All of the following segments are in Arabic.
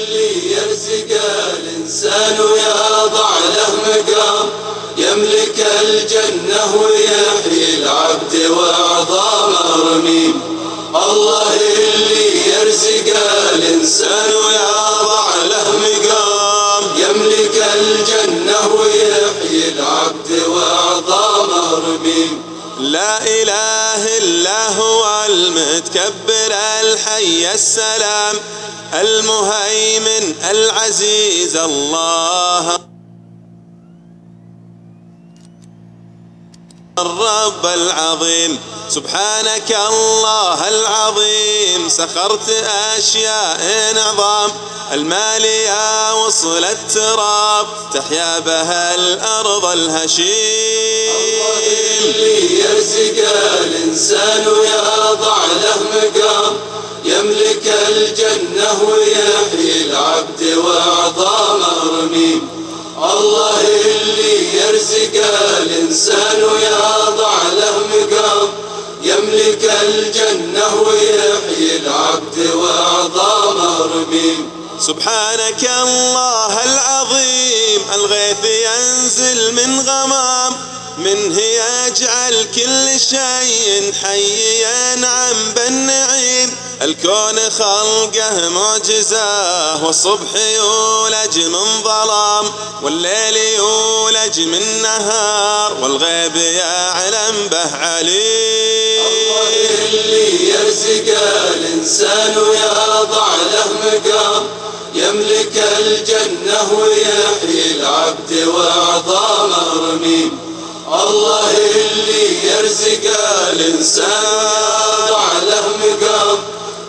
اللي يرزق الإنسان ويضع له مقام، يملك الجنة ويحيي العبد وأعظامه رميم. الله اللي يرزق الإنسان ويضع له مقام، يملك الجنة ويحيي العبد وأعظامه رميم. لا إله إلا هو المتكبر الحي السلام المهيمن العزيز الله الرب العظيم. سبحانك الله العظيم سخرت أشياء عظام، المالية وصل التراب تحيا بها الأرض الهشيم. الله اللي يرزق الإنسان ويضع له مقام، يملك الجنة ويحيي العبد وأعظامه رميم. الله اللي يرزق الإنسان ويضع له مقام، يملك الجنة ويحيي العبد وأعظامه رميم. سبحانك الله العظيم الغيث ينزل من غمام، منه يجعل كل شيء حي ينعم بالنعيم. الكون خلقه معجزة، والصبح يولج من ظلام، والليل يولج من نهار، والغيب يعلم به عليم. الله اللي يرزق الإنسان ويضع له مقام، يملك الجنة ويحيي العبد وأعظامه رميم. الله اللي يرزق الإنسان ويضع له مقام،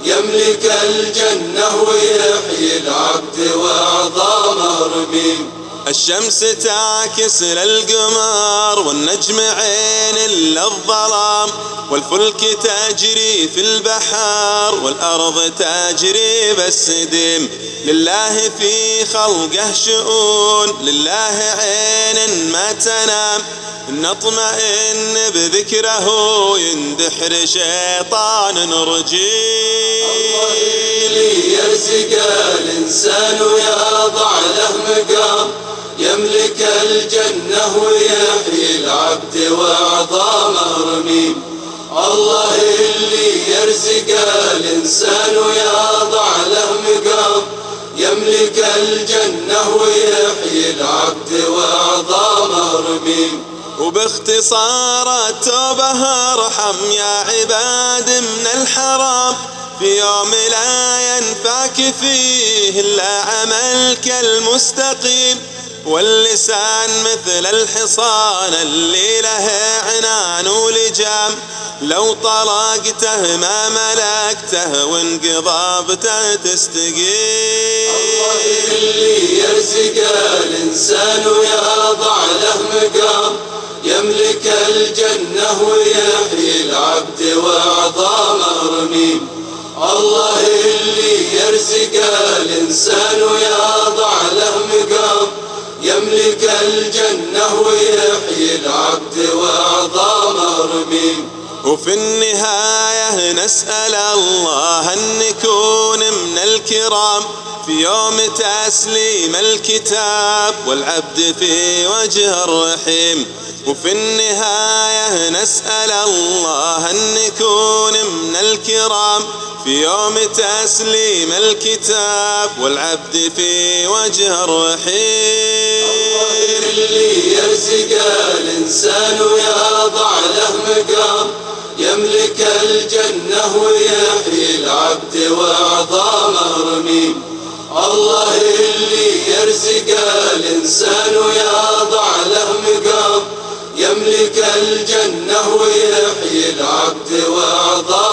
يملك الجنة ويحيي العبد وأعظامه رميم. الشمس تعكس للقمر، والنجم عين للظلام، والفلك تجري في البحر، والأرض تجري بالسديم. لله في خلقه شؤون، لله عين ما تنام، نطمئن بذكره يندحر شيطان رجيم. الله اللي يرزق الإنسان ويضع له مقام، يملك الجنة ويحيي العبد وأعظامه رميم. الله اللي يرزق الإنسان ويضع له مقام، يملك الجنة ويحيي العبد وأعظامه رميم. وباختصار التوبة ارحم يا عباد من الحرام، في يوم لا ينفعك فيه إلا عملك المستقيم. واللسان مثل الحصان اللي له عنان ولجام، لو طلقته ما ملكته وانقضابته تستقيم. الله اللي يرزق الإنسان ويضع له مقام، يملك الجنة ويحيي العبد وأعظامه رميم. الله اللي يرزق الإنسان ويضع له مقام، يملك الجنة ويحيي العبد وأعظامه رميم. وفي النهاية نسأل الله أن نكون من الكرام، في يوم تسليم الكتاب والعبد في وجه الرحيم. وفي النهاية نسأل الله أن نكون من الكرام، في يوم تسليم الكتاب والعبد في وجه الرحيم. الله اللي يرزق الإنسان ويضع له مقام، يملك الجنة ويحيي العبد وأعظامه رميم. الله اللي يرزق الإنسان ويضع له مقام، يملك الجنة ويحيي العبد وأعظامه